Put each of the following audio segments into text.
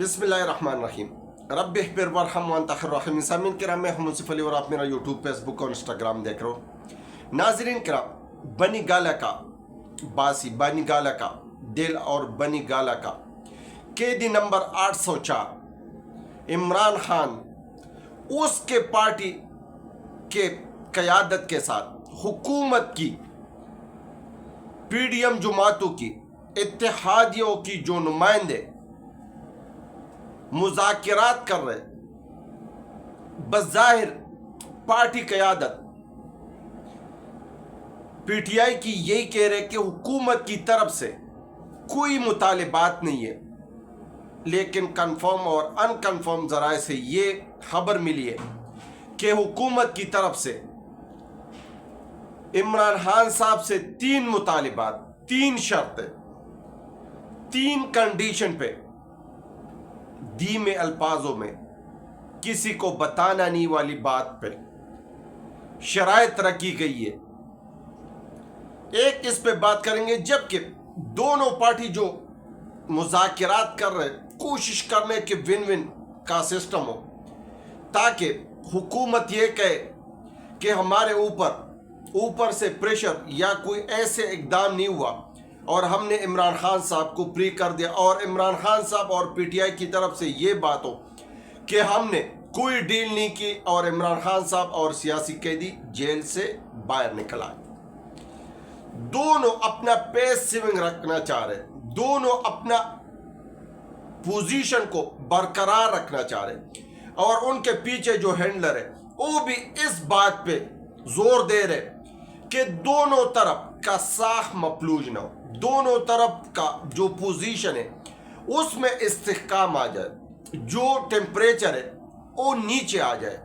بسم اللہ الرحمن الرحیم رب اغفر وارحم وانت خیر الراحمین۔ سامعین کرام، میں منصف علی اور آپ میرا یوٹیوب، فیس بک اور انسٹاگرام دیکھ رہے ہو۔ ناظرین کرام، بنی گالا کا باسی، بنی گالا کا دل اور بنی گالا کا قیدی نمبر 804 عمران خان اس کے پارٹی کے قیادت کے ساتھ حکومت کی پی ڈی ایم جماعتوں کی اتحادیوں کی جو نمائندے مذاکرات کر رہے، بظاہر پارٹی قیادت پی ٹی آئی کی یہی کہہ رہے کہ حکومت کی طرف سے کوئی مطالبات نہیں ہے، لیکن کنفرم اور ان کنفرم ذرائع سے یہ خبر ملی ہے کہ حکومت کی طرف سے عمران خان صاحب سے 3 مطالبات، 3 شرطیں، 3 کنڈیشن پہ دھیمے الفاظوں میں کسی کو بتانا نہیں والی بات پہ شرائط رکھی گئی ہے۔ ایک اس پہ بات کریں گے، جبکہ دونوں پارٹی جو مذاکرات کر رہے کوشش کرنے کے ون ون کا سسٹم ہو، تاکہ حکومت یہ کہے کہ ہمارے اوپر سے پریشر یا کوئی ایسے اقدام نہیں ہوا اور ہم نے عمران خان صاحب کو فری کر دیا، اور عمران خان صاحب اور پی ٹی آئی کی طرف سے یہ بات ہو کہ ہم نے کوئی ڈیل نہیں کی اور عمران خان صاحب اور سیاسی قیدی جیل سے باہر نکل آئے۔ دونوں اپنا پیس سیونگ رکھنا چاہ رہے، دونوں اپنا پوزیشن کو برقرار رکھنا چاہ رہے، اور ان کے پیچھے جو ہینڈلر ہے وہ بھی اس بات پہ زور دے رہے کہ دونوں طرف کا ساخ مفلوج نہ ہو، دونوں طرف کا جو پوزیشن ہے اس میں استحکام آ جائے، جو ٹیمپریچر ہے وہ نیچے آ جائے۔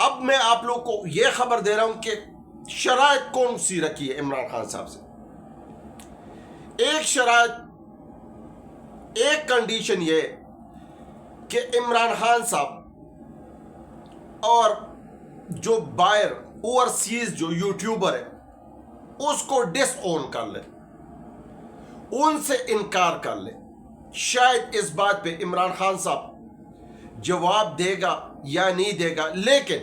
اب میں آپ لوگ کو یہ خبر دے رہا ہوں کہ شرائط کون سی رکھی ہے عمران خان صاحب سے۔ ایک شرائط، ایک کنڈیشن یہ کہ عمران خان صاحب اور جو باہر اوورسیز جو یوٹیوبر ہے اس کو ڈس اون کر لے، ان سے انکار کر لے۔ شاید اس بات پہ عمران خان صاحب جواب دے گا یا نہیں دے گا، لیکن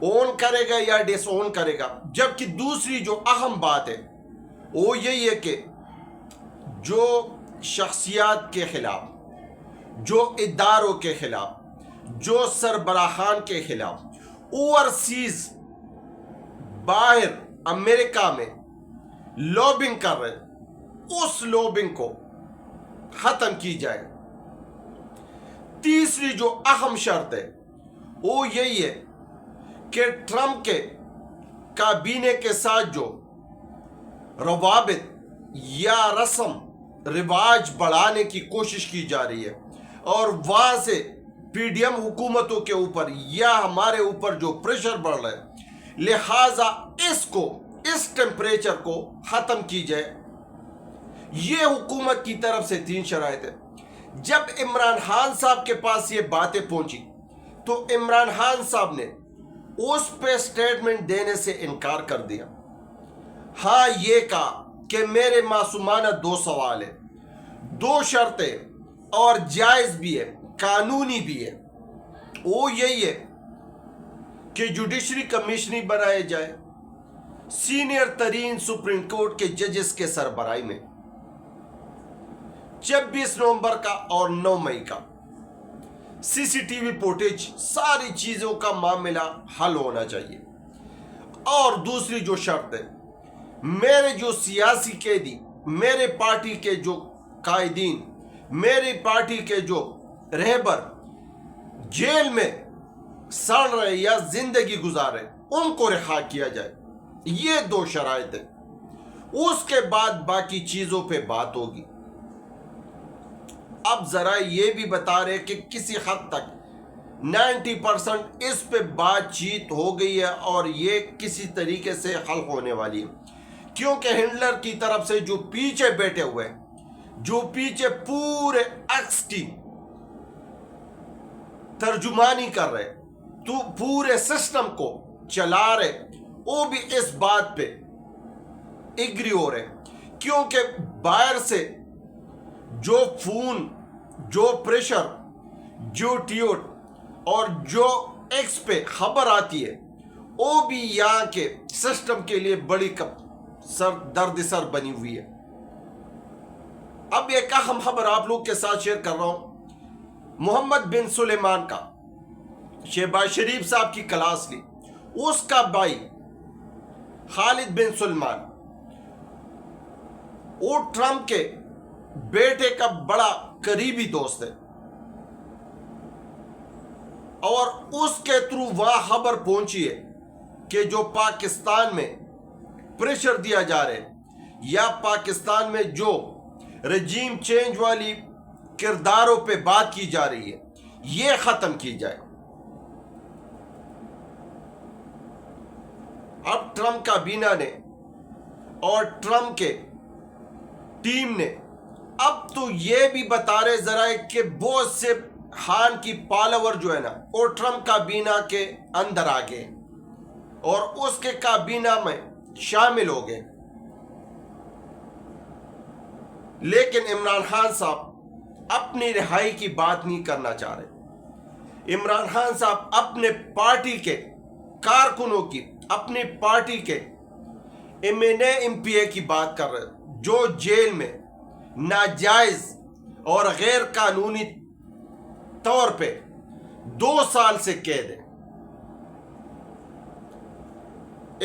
اون کرے گا یا ڈس اون کرے گا۔ جبکہ دوسری جو اہم بات ہے وہ یہی ہے کہ جو شخصیات کے خلاف، جو اداروں کے خلاف، جو سربراہان کے خلاف اوورسیز باہر امریکہ میں لوبنگ کر رہے، اس لوبنگ کو ختم کی جائے۔ تیسری جو اہم شرط ہے وہ یہی ہے کہ ٹرمپ کے کابینہ کے ساتھ جو روابط یا رسم رواج بڑھانے کی کوشش کی جا رہی ہے، اور وہاں سے پی ڈی ایم حکومتوں کے اوپر یا ہمارے اوپر جو پریشر بڑھ رہا ہے، لہٰذا اس ٹیمپریچر کو ختم کی جائے۔ یہ حکومت کی طرف سے 3 شرائط ہے۔ جب عمران خان صاحب کے پاس یہ باتیں پہنچی تو عمران خان صاحب نے اس پہ سٹیٹمنٹ دینے سے انکار کر دیا۔ ہاں، یہ کہا کہ میرے معصومانہ 2 سوال ہیں، 2 شرطیں، اور جائز بھی ہے، قانونی بھی ہے۔ وہ یہی ہے کہ جوڈیشری کمیشنر بنائے جائے سینئر ترین سپریم کورٹ کے ججز کے سربراہی میں 26 نومبر کا اور 9 مئی کا سی سی ٹی وی فوٹیج، ساری چیزوں کا معاملہ حل ہونا چاہیے۔ اور دوسری جو شرط ہے، میرے جو سیاسی قیدی، میرے پارٹی کے جو قائدین، میری پارٹی کے جو رہبر جیل میں سڑ رہے یا زندگی گزار رہے، ان کو رہا کیا جائے۔ یہ 2 شرائط ہیں۔ اس کے بعد باقی چیزوں پہ بات ہوگی۔ اب ذرا یہ بھی بتا رہے کہ کسی حد تک 90% اس پہ بات چیت ہو گئی ہے اور یہ کسی طریقے سے حل ہونے والی ہے، کیونکہ ہنڈلر کی طرف سے جو پیچھے بیٹھے ہوئے، جو پیچھے پورے ایکس ٹیم ترجمانی کر رہے، تو پورے سسٹم کو چلا رہے، وہ بھی اس بات پہ ایگری ہو رہے، کیونکہ باہر سے جو فون، جو پریشر، جو ٹیوٹ اور جو ایکس پہ خبر آتی ہے وہ بھی یہاں کے سسٹم کے لیے بڑی درد سر بنی ہوئی ہے۔ اب ایک اہم خبر آپ لوگ کے ساتھ شیئر کر رہا ہوں۔ محمد بن سلیمان کا شہباز شریف صاحب کی کلاس لی، اس کا بھائی خالد بن سلمان وہ ٹرمپ کے بیٹے کا بڑا قریبی دوست ہے، اور اس کے تھرو وہ خبر پہنچی ہے کہ جو پاکستان میں پریشر دیا جا رہا ہے یا پاکستان میں جو رجیم چینج والی کرداروں پہ بات کی جا رہی ہے یہ ختم کی جائے۔ اب ٹرمپ کابینہ نے اور ٹرمپ کے ٹیم نے اب تو یہ بھی بتا رہے ذرائع کہ بہت سے خان کی پالور جو ہے نا اور ٹرمپ کابینہ کے اندر آ گئے اور اس کے کابینہ میں شامل ہو گئے، لیکن عمران خان صاحب اپنی رہائی کی بات نہیں کرنا چاہ رہے۔ عمران خان صاحب اپنے پارٹی کے کارکنوں کی، اپنی پارٹی کے ایم پی اے کی بات کر رہے جو جیل میں ناجائز اور غیر قانونی طور پہ 2 سال سے قید ہے۔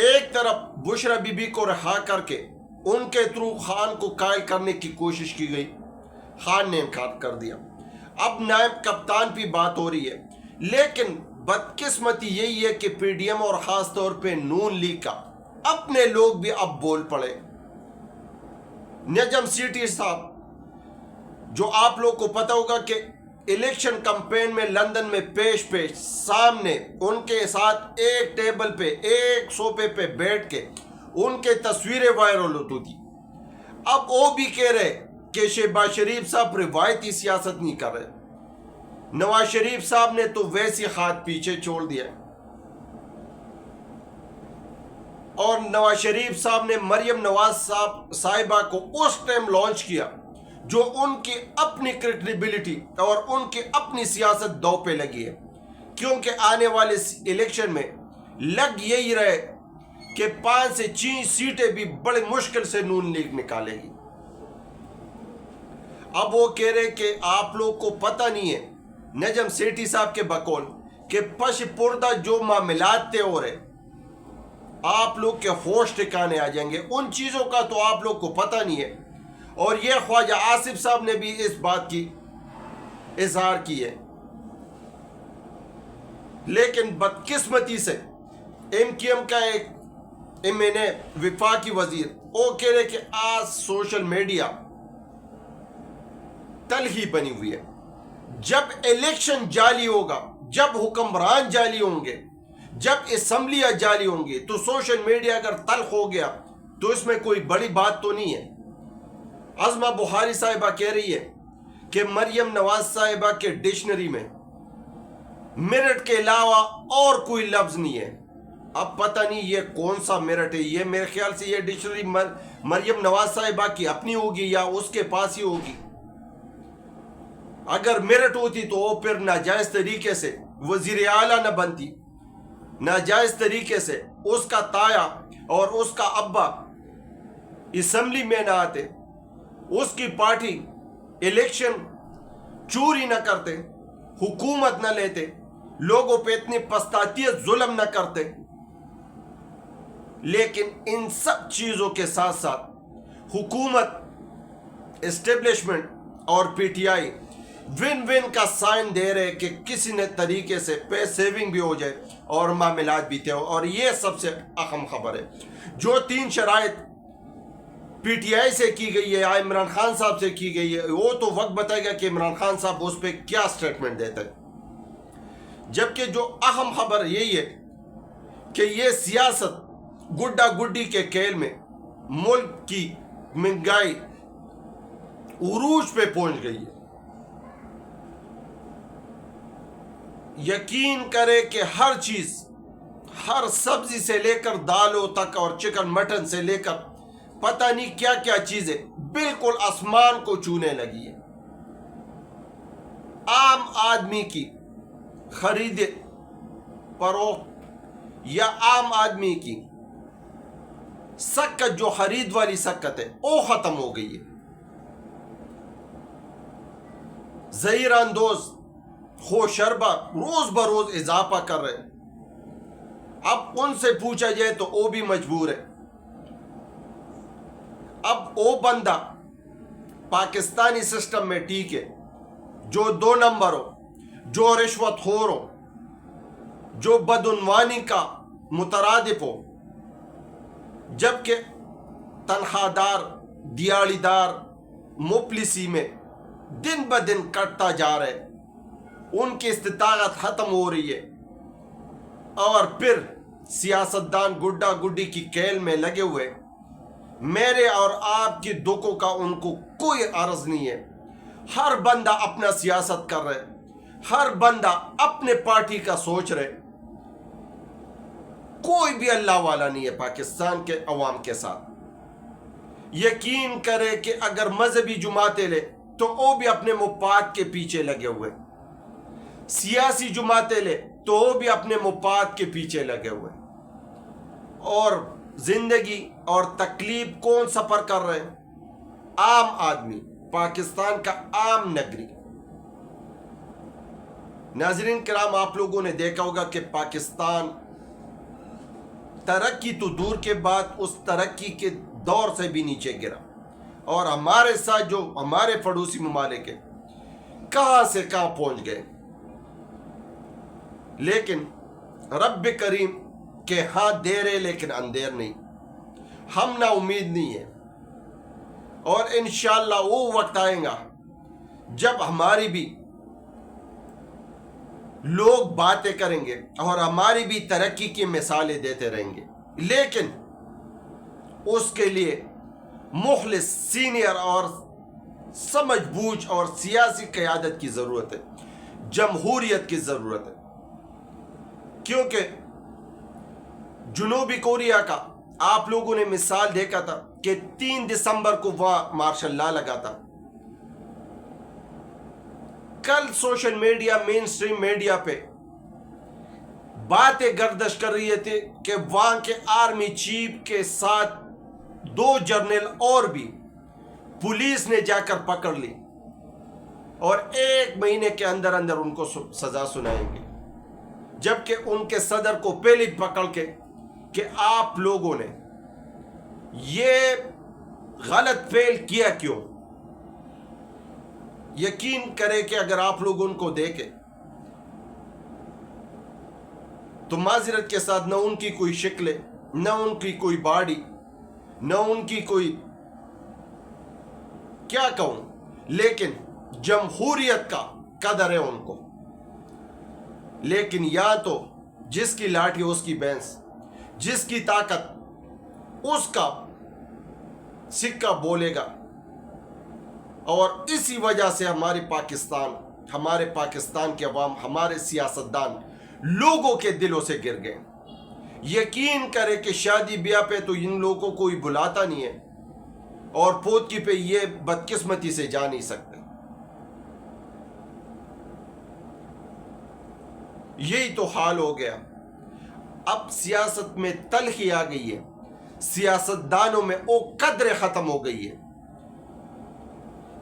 ایک طرف بشرا بی بی کو رہا کر کے ان کے تھرو خان کو قائل کرنے کی کوشش کی گئی، خان نے انکار کر دیا۔ اب نائب کپتان بھی بات ہو رہی ہے، لیکن بدقسمتی یہی ہے کہ پی ڈی ایم اور خاص طور پہ نون لیگ کا اپنے لوگ بھی اب بول پڑے۔ نجم سیٹھی صاحب جو آپ لوگ کو پتہ ہوگا کہ الیکشن کمپین میں لندن میں پیش سامنے ان کے ساتھ ایک ٹیبل پہ ایک صوفے پہ بیٹھ کے ان کے تصویریں وائرل ہوتی تھی، اب وہ بھی کہہ رہے کہ شہباز شریف صاحب روایتی سیاست نہیں کر رہے۔ نواز شریف صاحب نے تو ویسی خط پیچھے چھوڑ دیا، اور نواز شریف صاحب نے مریم نواز صاحبہ کو اس ٹائم لانچ کیا جو ان کی اپنی کریڈیبلٹی اور ان کی اپنی سیاست دو پہ لگی ہے، کیونکہ آنے والے الیکشن میں لگ یہی رہے کہ 5 سے 6 سیٹیں بھی بڑے مشکل سے نون لیگ نکالے گی۔ اب وہ کہہ رہے کہ آپ لوگ کو پتہ نہیں ہے، نجم سیٹھی صاحب کے بقول، کہ پش پردہ جو معاملات طے ہو رہے آپ لوگ کے ہوش ٹھکانے آ جائیں گے، ان چیزوں کا تو آپ لوگ کو پتہ نہیں ہے۔ اور یہ خواجہ آصف صاحب نے بھی اس بات کی اظہار کی ہے، لیکن بدقسمتی سے ایم کیو ایم کا ایک وفاقی وزیر وہ کہہ رہے کہ آج سوشل میڈیا تلخی بنی ہوئی ہے۔ جب الیکشن جعلی ہوگا، جب حکمران جعلی ہوں گے، جب اسمبلیاں جعلی ہوں گی، تو سوشل میڈیا اگر تلخ ہو گیا تو اس میں کوئی بڑی بات تو نہیں ہے۔ عظمہ بخاری صاحبہ کہہ رہی ہے کہ مریم نواز صاحبہ کے ڈکشنری میں میرٹ کے علاوہ اور کوئی لفظ نہیں ہے۔ اب پتہ نہیں یہ کون سا میرٹ ہے، یہ میرے خیال سے یہ ڈکشنری مریم نواز صاحبہ کی اپنی ہوگی یا اس کے پاس ہی ہوگی۔ اگر میرٹ ہوتی تو وہ پھر ناجائز طریقے سے وزیر اعلیٰ نہ بنتی، ناجائز طریقے سے اس کا تایا اور اس کا ابا اسمبلی میں نہ آتے، اس کی پارٹی الیکشن چوری نہ کرتے، حکومت نہ لیتے، لوگوں پہ اتنی پستاتیت ظلم نہ کرتے۔ لیکن ان سب چیزوں کے ساتھ ساتھ حکومت، اسٹیبلشمنٹ اور P T I one one کا سائن دے رہے کہ کسی نے طریقے سے پے سیونگ بھی ہو جائے اور معاملات بھی طے ہو۔ اور یہ سب سے اہم خبر ہے، جو 3 شرائط پی ٹی آئی سے کی گئی ہے یا عمران خان صاحب سے کی گئی ہے، وہ تو وقت بتائے گا کہ عمران خان صاحب اس پہ کیا سٹیٹمنٹ دیتے ہیں۔ جبکہ جو اہم خبر یہی ہے کہ یہ سیاست گڈا گڈی کے کھیل میں ملک کی مہنگائی عروج پہ پہنچ گئی ہے۔ یقین کرے کہ ہر چیز، ہر سبزی سے لے کر دالوں تک اور چکن مٹن سے لے کر پتہ نہیں کیا کیا چیزیں بالکل آسمان کو چھونے لگی ہے. عام آدمی کی خرید فروخت یا عام آدمی کی سکت جو خرید والی سکت ہے وہ ختم ہو گئی ہے. زہر اندوز خوشربہ روز بروز اضافہ کر رہے. اب ان سے پوچھا جائے تو وہ بھی مجبور ہے. اب وہ بندہ پاکستانی سسٹم میں ٹھیک ہے جو 2 نمبر ہو, جو رشوت خور ہو, جو بدعنوانی کا مترادف ہو, جبکہ تنخواہ دار دیاڑی دار مفلسی میں دن بدن کٹتا جا رہے, ان کی استطاعت ختم ہو رہی ہے, اور پھر سیاستدان گڈا گڈی کی کھیل میں لگے ہوئے. میرے اور آپ کی دکھوں کا ان کو کوئی عرض نہیں ہے. ہر بندہ اپنا سیاست کر رہے, ہر بندہ اپنے پارٹی کا سوچ رہے. کوئی بھی اللہ والا نہیں ہے پاکستان کے عوام کے ساتھ. یقین کرے کہ اگر مذہبی جماعتیں لے تو وہ بھی اپنے مفاد کے پیچھے لگے ہوئے, سیاسی جماعتیں لے تو وہ بھی اپنے مفاد کے پیچھے لگے ہوئے. اور زندگی اور تکلیف کون سفر کر رہے ہیں؟ عام آدمی, پاکستان کا عام نگری. ناظرین کرام, آپ لوگوں نے دیکھا ہوگا کہ پاکستان ترقی تو دور کے بعد اس ترقی کے دور سے بھی نیچے گرا, اور ہمارے ساتھ جو ہمارے پڑوسی ممالک ہیں کہاں سے کہاں پہنچ گئے. لیکن رب کریم کہ ہاں دیر ہے لیکن اندھیر نہیں. ہم نا امید نہیں ہے, اور انشاءاللہ وہ وقت آئے گا جب ہماری بھی لوگ باتیں کریں گے اور ہماری بھی ترقی کی مثالیں دیتے رہیں گے. لیکن اس کے لیے مخلص, سینئر اور سمجھ بوجھ اور سیاسی قیادت کی ضرورت ہے, جمہوریت کی ضرورت ہے. کیونکہ جنوبی کوریا کا آپ لوگوں نے مثال دیکھا تھا کہ 3 دسمبر کو وہاں مارشل لا لگا تھا. کل سوشل میڈیا, مین سٹریم میڈیا پہ باتیں گردش کر رہی تھی کہ وہاں کے آرمی چیف کے ساتھ 2 جرنیل اور بھی پولیس نے جا کر پکڑ لی, اور 1 مہینے کے اندر اندر ان کو سزا سنائیں گے. جبکہ ان کے صدر کو پہلے پکڑ کے کہ آپ لوگوں نے یہ غلط فعل کیا کیوں. یقین کرے کہ اگر آپ لوگ ان کو دیکھیں تو معذرت کے ساتھ نہ ان کی کوئی شکل ہے, نہ ان کی کوئی باڈی, نہ ان کی کوئی کیا کہوں, لیکن جمہوریت کا قدر ہے ان کو. لیکن یا تو جس کی لاٹھی اس کی بینس, جس کی طاقت اس کا سکہ بولے گا. اور اسی وجہ سے ہمارے پاکستان کے عوام, ہمارے سیاستدان لوگوں کے دلوں سے گر گئے. یقین کرے کہ شادی بیاہ پہ تو ان لوگوں کو کوئی بلاتا نہیں ہے, اور پوتکی پہ یہ بدقسمتی سے جا نہیں سکتے. یہی تو حال ہو گیا. اب سیاست میں تلخی آ گئی ہے, سیاستدانوں میں وہ قدر ختم ہو گئی ہے.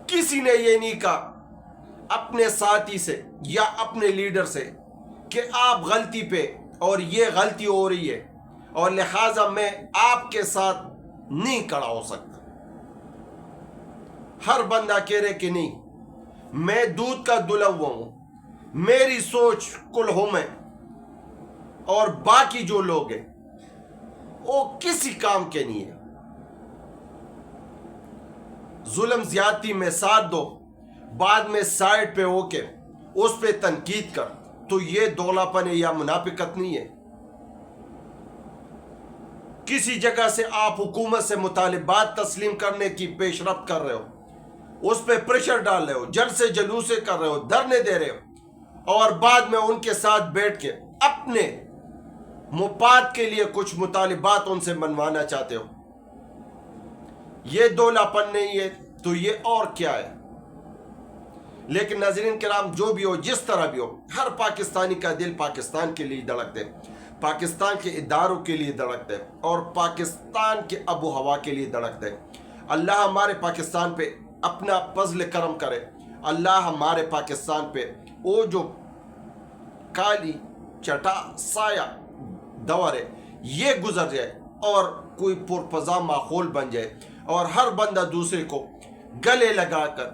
کسی نے یہ نہیں کہا اپنے ساتھی سے یا اپنے لیڈر سے کہ آپ غلطی پہ اور یہ غلطی ہو رہی ہے اور لہٰذا میں آپ کے ساتھ نہیں کھڑا ہو سکتا. ہر بندہ کہہ رہے کہ نہیں, میں دودھ کا دھلا ہوا ہوں, میری سوچ کل ہم ہے, اور باقی جو لوگ ہیں وہ کسی کام کے نہیں ہیں. ظلم زیادتی میں ساتھ دو, بعد میں سائڈ پہ ہو کے اس پہ تنقید کر, تو یہ دولا پن ہے یا منافقت نہیں ہے. کسی جگہ سے آپ حکومت سے مطالبات تسلیم کرنے کی پیش رفت کر رہے ہو, اس پہ پریشر ڈال رہے ہو, جلسے جلوسے کر رہے ہو, دھرنے دے رہے ہو, اور بعد میں ان کے ساتھ بیٹھ کے اپنے مفاد کے لیے کچھ مطالبات ان سے منوانا چاہتے ہو. یہ دولا پن نہیں ہے, تو یہ اور کیا ہے؟ لیکن ناظرین کرام، جو بھی ہو، جس طرح بھی ہو، ہر پاکستانی کا دل پاکستان کے لیے دھڑکتا ہے، پاکستان کے اداروں کے لیے دھڑکتا ہے، اور پاکستان کے آب و ہوا کے لیے دھڑکتا ہے۔ اللہ ہمارے پاکستان پہ اپنا فضل کرم کرے، اللہ ہمارے پاکستان پہ وہ جو کالی چٹا سایہ دور ہے یہ گزر جائے، اور کوئی پرفضا ماحول بن جائے، اور ہر بندہ دوسرے کو گلے لگا کر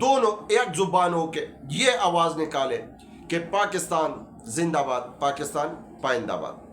دونوں ایک زبان ہو کے یہ آواز نکالے کہ پاکستان زندہ باد، پاکستان پائندہ باد۔